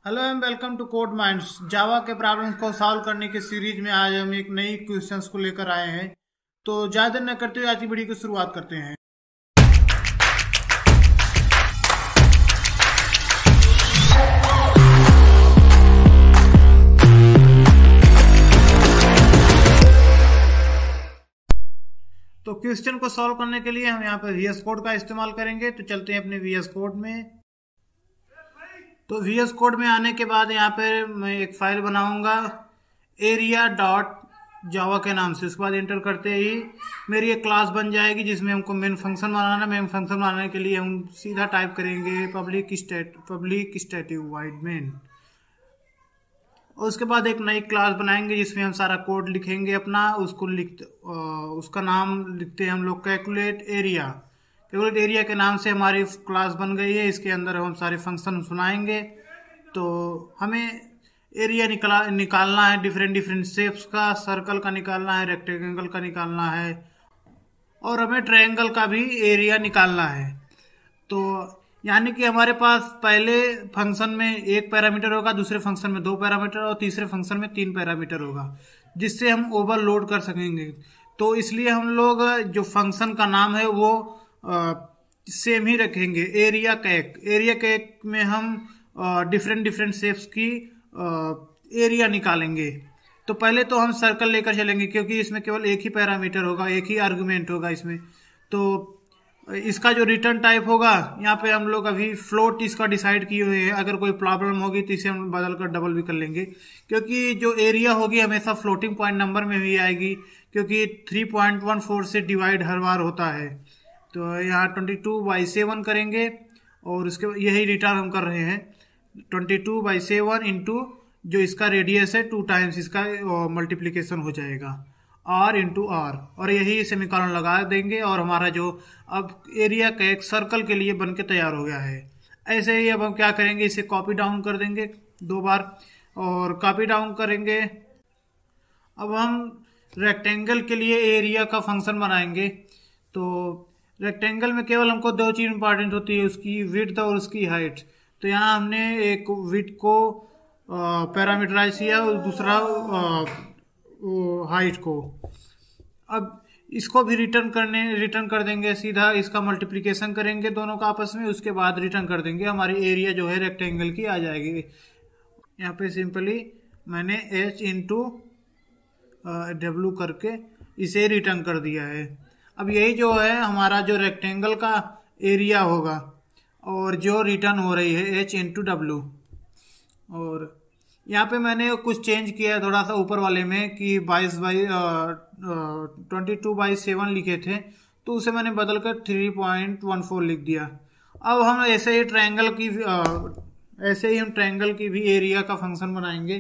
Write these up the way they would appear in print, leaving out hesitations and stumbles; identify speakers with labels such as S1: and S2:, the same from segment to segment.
S1: Hello and welcome to code minds. Java के problems को solve करने की सीरीज में आज हम एक नई क्वेश्चंस को लेकर आए हैं। तो ज़्यादा न करते हुए आज की वीडियो की शुरुआत करते हैं। तो क्वेश्चन को सॉल्व करने के लिए हम यहाँ पर VS कोड का इस्तेमाल करेंगे। तो चलते हैं अपने VS कोड में। तो VS कोड में आने के बाद यहाँ पर मैं एक फाइल बनाऊंगा area.java के नाम से। उसके बाद इंटर करते ही मेरी एक क्लास बन जाएगी जिसमें हमको मेन फंक्शन बनाना है। मेन फंक्शन बनाने के लिए हम सीधा टाइप करेंगे पब्लिक स्टैटिक वाइड मेन। और उसके बाद एक नई क्लास बनाएंगे जिसमें हम सारा कोड लिखेंगे अपना। उसका नाम लिखते हैं हम लोग कैलकुलेट एरिया के नाम से हमारी क्लास बन गई है। इसके अंदर हम सारे फंक्शन बनाएंगे। तो हमें एरिया निकालना है डिफरेंट शेप्स का। सर्कल का निकालना है, रेक्टेंगल का निकालना है और हमें ट्रायंगल का भी एरिया निकालना है। तो यानी कि हमारे पास पहले फंक्शन में एक पैरामीटर होगा, दूसरे फंक्शन में दो पैरामीटर और तीसरे फंक्शन में तीन पैरामीटर होगा, जिससे हम ओवरलोड कर सकेंगे। तो इसलिए हम लोग जो फंक्शन का नाम है वो सेम ही रखेंगे, एरिया कैक में हम डिफरेंट शेप्स की एरिया निकालेंगे। तो पहले तो हम सर्कल लेकर चलेंगे क्योंकि इसमें केवल एक ही पैरामीटर होगा, एक ही आर्गुमेंट होगा इसमें। तो इसका जो रिटर्न टाइप होगा, यहाँ पे हम लोग अभी फ्लोट इसका डिसाइड किए हुए हैं। अगर कोई प्रॉब्लम होगी तो इसे हम बदल कर डबल भी कर लेंगे, क्योंकि जो एरिया होगी हमेशा फ्लोटिंग पॉइंट नंबर में भी आएगी, क्योंकि 3.14 से डिवाइड हर बार होता है। तो यहाँ 22/7 करेंगे और उसके यही रिटर्न हम कर रहे हैं। 22/7 इंटू जो इसका रेडियस है 2 टाइम्स इसका मल्टीप्लीकेशन हो जाएगा r इंटू आर, और यही सेमीकोलन लगा देंगे और हमारा जो अब एरिया का एक सर्कल के लिए बन के तैयार हो गया है। ऐसे ही अब हम क्या करेंगे, इसे कॉपी डाउन कर देंगे 2 बार और कॉपी डाउन करेंगे। अब हम रेक्टेंगल के लिए एरिया का फंक्शन बनाएंगे। तो रेक्टेंगल में केवल हमको दो चीज इंपॉर्टेंट होती है, उसकी विड्थ और उसकी हाइट। तो यहाँ हमने एक विड्थ को पैरामीटराइज किया और दूसरा हाइट को। अब इसको भी रिटर्न कर देंगे सीधा। इसका मल्टीप्लिकेशन करेंगे दोनों का आपस में, उसके बाद रिटर्न कर देंगे। हमारी एरिया जो है रेक्टेंगल की आ जाएगी। यहाँ पे सिंपली मैंने h इंटू डब्ल्यू करके इसे रिटर्न कर दिया है। अब यही जो है हमारा जो रेक्टेंगल का एरिया होगा और जो रिटर्न हो रही है h इंटू डब्ल्यू। और यहाँ पे मैंने कुछ चेंज किया है थोड़ा सा ऊपर वाले में कि 22/7 लिखे थे, तो उसे मैंने बदलकर 3.14 लिख दिया। अब हम ऐसे ही हम ट्रायंगल की भी एरिया का फंक्शन बनाएंगे।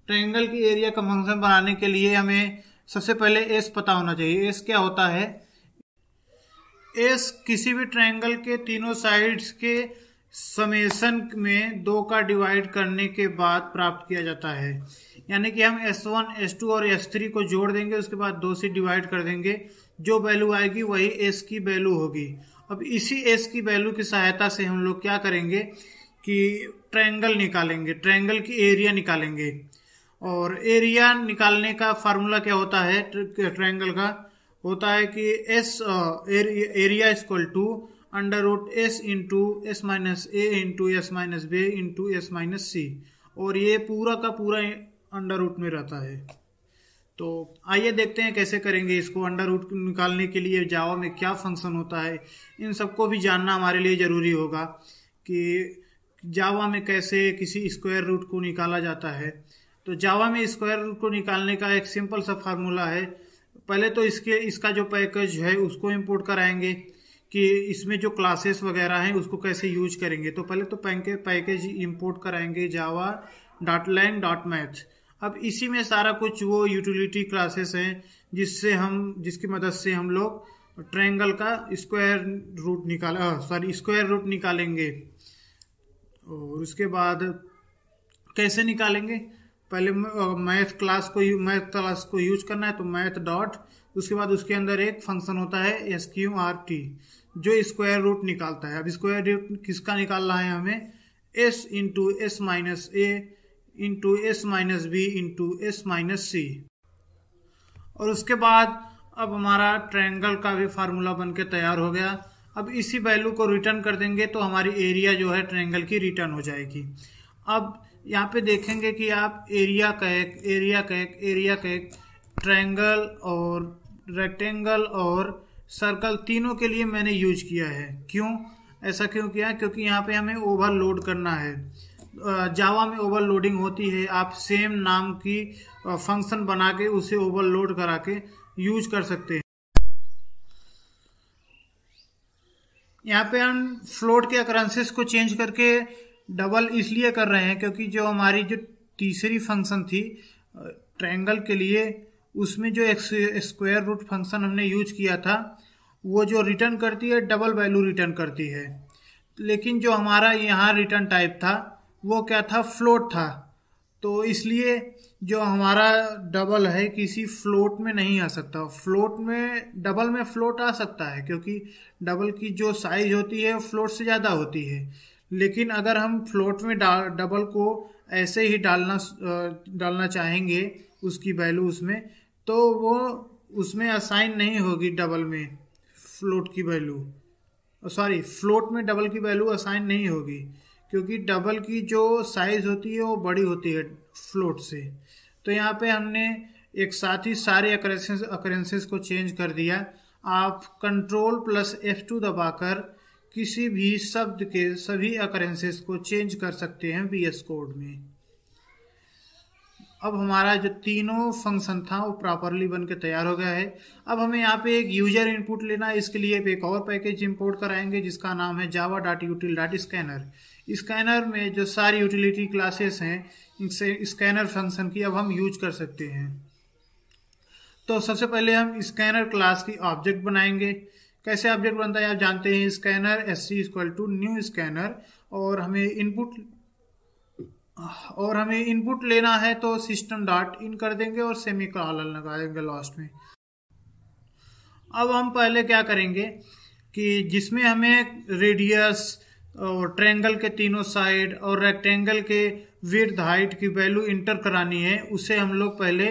S1: ट्रायंगल की एरिया का फंक्शन बनाने के लिए हमें सबसे पहले एस पता होना चाहिए। एस क्या होता है? एस किसी भी ट्रायंगल के तीनों साइड्स के समेशन में 2 का डिवाइड करने के बाद प्राप्त किया जाता है। यानी कि हम S1, S2 और S3 को जोड़ देंगे, उसके बाद 2 से डिवाइड कर देंगे। जो वैल्यू आएगी वही S की वैल्यू होगी। अब इसी S की वैल्यू की सहायता से हम लोग क्या करेंगे कि ट्रायंगल निकालेंगे, ट्रायंगल की एरिया निकालेंगे। और एरिया निकालने का फार्मूला क्या होता है ट्रायंगल का? होता है कि area equal to √S into S minus A into S minus B into S minus C, और ये पूरा का पूरा अंडर रूट में रहता है। तो आइए देखते हैं कैसे करेंगे इसको। अंडर रूट निकालने के लिए जावा में क्या फंक्शन होता है, इन सबको भी जानना हमारे लिए ज़रूरी होगा कि जावा में कैसे किसी स्क्वायर रूट को निकाला जाता है। तो जावा में स्क्वायर रूट को निकालने का एक सिंपल सा फार्मूला है। पहले तो इसका जो पैकेज है उसको इंपोर्ट कराएंगे कि इसमें जो क्लासेस वगैरह हैं उसको कैसे यूज करेंगे। तो पहले तो पैकेज इंपोर्ट कराएंगे java.lang.math। अब इसी में सारा कुछ वो यूटिलिटी क्लासेस हैं जिसकी मदद से हम लोग ट्रायंगल का स्क्वायर रूट निकालेंगे। और उसके बाद कैसे निकालेंगे, पहले मैथ क्लास को यूज करना है। तो मैथ डॉट, उसके बाद उसके अंदर एक फंक्शन होता है SQRT जो स्क्वायर रूट निकालता है। अब स्क्वायर रूट किसका निकालना है हमें? S into S minus A into S minus B into S minus C. और उसके बाद अब हमारा ट्रायंगल का भी फार्मूला बन के तैयार हो गया। अब इसी वैल्यू को रिटर्न कर देंगे तो हमारी एरिया जो है ट्रायंगल की रिटर्न हो जाएगी। अब यहाँ पे देखेंगे कि आप एरिया का एक ट्रायंगल और रेक्टेंगल और सर्कल तीनों के लिए मैंने यूज किया है। क्यों ऐसा क्यों किया? क्योंकि यहाँ पे हमें ओवरलोड करना है। जावा में ओवरलोडिंग होती है, आप सेम नाम की फंक्शन बना के उसे ओवरलोड करा के यूज कर सकते हैं। यहाँ पे हम फ्लोट के अकरेंसेस को चेंज करके डबल इसलिए कर रहे हैं क्योंकि जो हमारी जो तीसरी फंक्शन थी ट्रायंगल के लिए, उसमें जो स्क्वायर रूट फंक्शन हमने यूज किया था वो जो रिटर्न करती है डबल वैल्यू रिटर्न करती है। लेकिन जो हमारा यहाँ रिटर्न टाइप था वो क्या था? फ्लोट था। तो इसलिए जो हमारा डबल है किसी फ्लोट में नहीं आ सकता। फ्लोट में डबल में फ्लोट आ सकता है क्योंकि डबल की जो साइज होती है फ्लोट से ज़्यादा होती है। लेकिन अगर हम फ्लोट में डबल को ऐसे ही डालना चाहेंगे उसकी वैल्यू उसमें, तो वो उसमें असाइन नहीं होगी डबल में फ्लोट की वैल्यू, सॉरी फ्लोट में डबल की वैल्यू असाइन नहीं होगी क्योंकि डबल की जो साइज होती है वो बड़ी होती है फ्लोट से। तो यहाँ पे हमने एक साथ ही सारे अकरेंसेस को चेंज कर दिया। आप कंट्रोल प्लस F2 दबाकर किसी भी शब्द के सभी अकरेंसेस को चेंज कर सकते हैं VS कोड में। अब हमारा जो तीनों फंक्शन था वो प्रॉपरली बन के तैयार हो गया है। अब हमें यहाँ पे एक यूजर इनपुट लेना है। इसके लिए एक और पैकेज इंपोर्ट कराएंगे जिसका नाम है java.util.scanner। स्कैनर में जो सारी यूटिलिटी क्लासेस हैं इनसे स्कैनर फंक्शन की अब हम यूज कर सकते हैं। तो सबसे पहले हम स्कैनर क्लास की ऑब्जेक्ट बनाएंगे। कैसे ऑब्जेक्ट बनता है आप जानते हैं, scanner sc equal to new scanner, और हमें इनपुट लेना है तो सिस्टम डॉट इन कर देंगे और सेमी कॉलन लगा देंगे लास्ट में। अब हम पहले क्या करेंगे कि जिसमें हमें रेडियस और ट्रायंगल के तीनों साइड और रेक्टेंगल के विड्थ हाइट की वैल्यू इंटर करानी है, उसे हम लोग पहले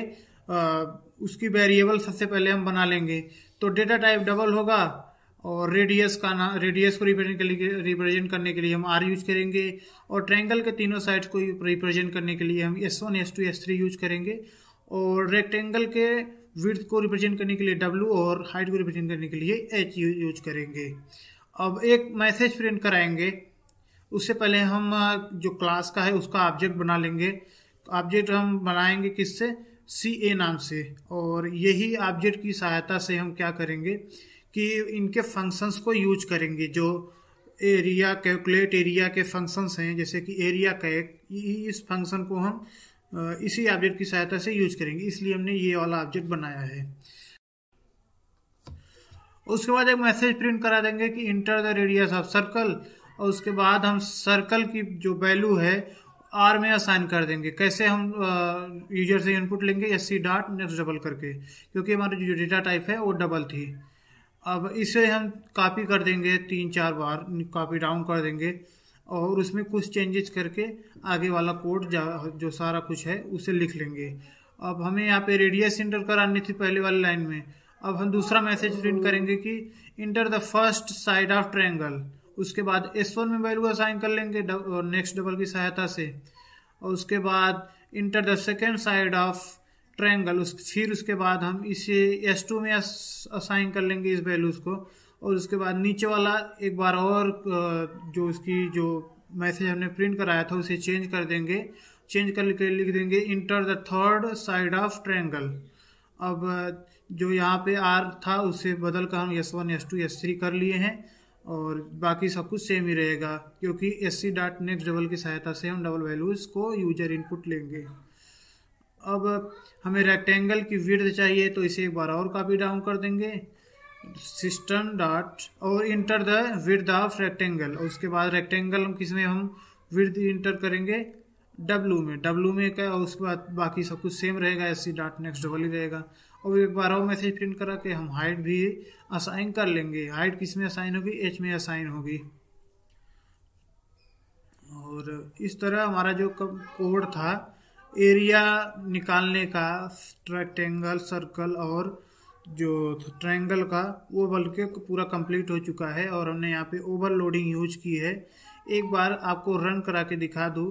S1: उसकी वेरिएबल सबसे पहले हम बना लेंगे। तो डेटा टाइप डबल होगा और रेडियस को रिप्रेजेंट करने के लिए हम R यूज करेंगे और ट्रायंगल के तीनों साइड को रिप्रेजेंट करने के लिए हम S1 S2 S3 यूज करेंगे और रेक्टेंगल के विड्थ को रिप्रेजेंट करने के लिए W और हाइट को रिप्रेजेंट करने के लिए H यूज करेंगे। अब एक मैसेज प्रिंट कराएंगे। उससे पहले हम जो क्लास का है उसका ऑब्जेक्ट बना लेंगे। ऑब्जेक्ट हम बनाएंगे किससे? CA नाम से। और यही ऑब्जेक्ट की सहायता से हम क्या करेंगे कि इनके फंक्शंस को यूज करेंगे। जो एरिया कैलकुलेट एरिया के फंक्शंस हैं जैसे कि एरिया कैक, इस फंक्शन को हम इसी ऑब्जेक्ट की सहायता से यूज करेंगे, इसलिए हमने ये वाला ऑब्जेक्ट बनाया है। उसके बाद एक मैसेज प्रिंट करा देंगे कि enter the radius of circle, और उसके बाद हम सर्कल की जो वैल्यू है R में असाइन कर देंगे। कैसे? हम यूजर से इनपुट लेंगे SC डॉट नेक्स्ट डबल करके, क्योंकि हमारी जो डेटा टाइप है वो डबल थी। अब इसे हम कॉपी कर देंगे 3-4 बार, कॉपी डाउन कर देंगे और उसमें कुछ चेंजेस करके आगे वाला कोड जो सारा कुछ है उसे लिख लेंगे। अब हमें यहाँ पे रेडियस इंटर करानी थी पहले वाली लाइन में। अब हम दूसरा मैसेज प्रिंट करेंगे कि enter the first side of triangle. उसके बाद S1 में वैल्यू असाइन कर लेंगे नेक्स्ट डबल की सहायता से, और उसके बाद enter the second side of triangle. फिर उसके बाद हम इसे S2 में असाइन कर लेंगे इस वैल्यूज को, और उसके बाद नीचे वाला एक बार और जो उसकी जो मैसेज हमने प्रिंट कराया था उसे चेंज कर देंगे। चेंज करके लिख देंगे enter the third side of triangle. अब जो यहाँ पे R था उसे बदल कर हम S1 S2 S3 कर लिए हैं और बाकी सब कुछ सेम ही रहेगा, क्योंकि SC डॉट नेक्स्ट डबल की सहायता से हम डबल वैल्यूज को यूजर इनपुट लेंगे। अब हमें रेक्टेंगल की विड्थ चाहिए तो इसे एक बार और कॉपी डाउन कर देंगे सिस्टम डॉट और enter the width of rectangle. और उसके बाद रेक्टेंगल किसमें हम विड्थ इंटर करेंगे? W में क्या, और उसके बाद बाकी सब कुछ सेम रहेगा, SC डॉट नेक्स्ट डबल ही रहेगा। और एक बार और मैसेज प्रिंट करा के हम हाइट भी असाइन कर लेंगे। हाइट किस में असाइन होगी? H में असाइन होगी। और इस तरह हमारा जो कोड था एरिया निकालने का, रेक्टेंगल, सर्कल और जो ट्रायंगल का, वो बल्कि पूरा कंप्लीट हो चुका है और हमने यहाँ पे ओवरलोडिंग यूज की है। एक बार आपको रन करा के दिखा दूँ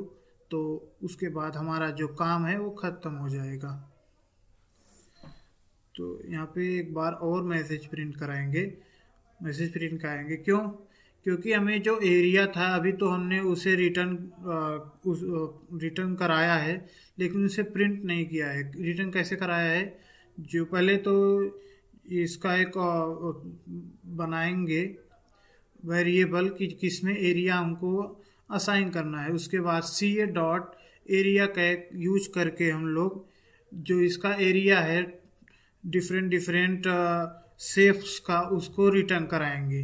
S1: तो उसके बाद हमारा जो काम है वो ख़त्म हो जाएगा। तो यहाँ पे एक बार और मैसेज प्रिंट कराएंगे, क्योंकि हमें जो एरिया था अभी तो हमने उसे रिटर्न कराया है, लेकिन उसे प्रिंट नहीं किया है। रिटर्न कैसे कराया है, जो पहले तो इसका एक बनाएंगे वेरिएबल कि किसमें एरिया हमको असाइन करना है। उसके बाद CA डॉट एरिया का यूज करके हम लोग जो इसका एरिया है डिफरेंट शेप्स का, उसको रिटर्न कराएंगे।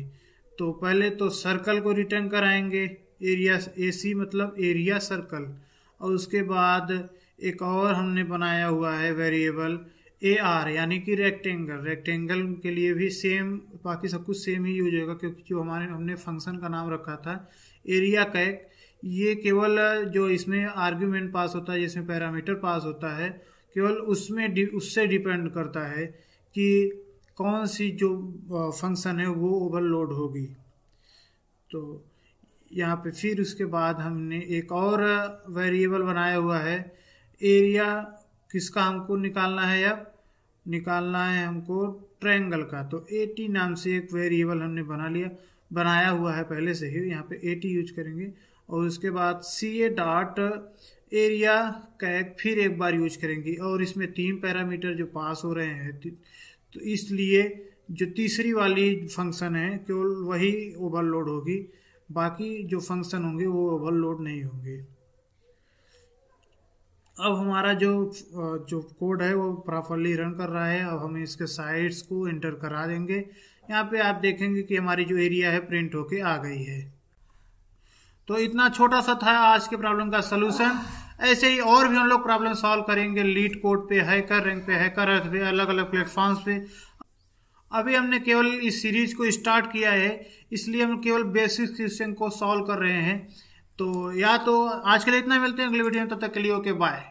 S1: तो पहले तो सर्कल को रिटर्न कराएंगे, एरिया AC मतलब एरिया सर्कल, और उसके बाद एक और हमने बनाया हुआ है वेरिएबल AR यानी कि रेक्टेंगल के लिए भी सेम, बाकी सब कुछ सेम ही यूज होगा, क्योंकि जो हमने फंक्शन का नाम रखा था एरिया कैक, ये केवल जो इसमें आर्ग्यूमेंट पास होता है, जिसमें पैरामीटर पास होता है, केवल उससे डिपेंड करता है कि कौन सी जो फंक्शन है वो ओवरलोड होगी। तो यहाँ पे फिर उसके बाद हमने एक और वेरिएबल बनाया हुआ है एरिया, किसका हमको निकालना है, अब निकालना है हमको ट्रायंगल का। तो AT नाम से एक वेरिएबल हमने बनाया हुआ है पहले से ही, यहाँ पे AT यूज करेंगे। और उसके बाद CA डॉट एरिया कैक फिर एक बार यूज करेंगे, और इसमें 3 पैरामीटर जो पास हो रहे हैं, तो इसलिए जो तीसरी वाली फंक्शन है केवल वही ओवरलोड होगी, बाकी जो फंक्शन होंगे वो ओवरलोड नहीं होंगे। अब हमारा जो कोड है वो प्रॉपरली रन कर रहा है। अब हम इसके साइड्स को एंटर करा देंगे। यहाँ पे आप देखेंगे कि हमारी जो एरिया है प्रिंट होके आ गई है। तो इतना छोटा सा था आज के प्रॉब्लम का सलूशन। ऐसे ही और भी हम लोग प्रॉब्लम सॉल्व करेंगे लीड कोड पे, हैकर रैंक पे, हैकर अर्थ पे, अलग अलग प्लेटफॉर्म्स पे। अभी हमने केवल इस सीरीज को स्टार्ट किया है, इसलिए हम केवल बेसिक क्वेश्चन को सॉल्व कर रहे हैं। तो आज के लिए इतना, मिलते हैं अगले वीडियो में, तब तक के लिए ओके बाय।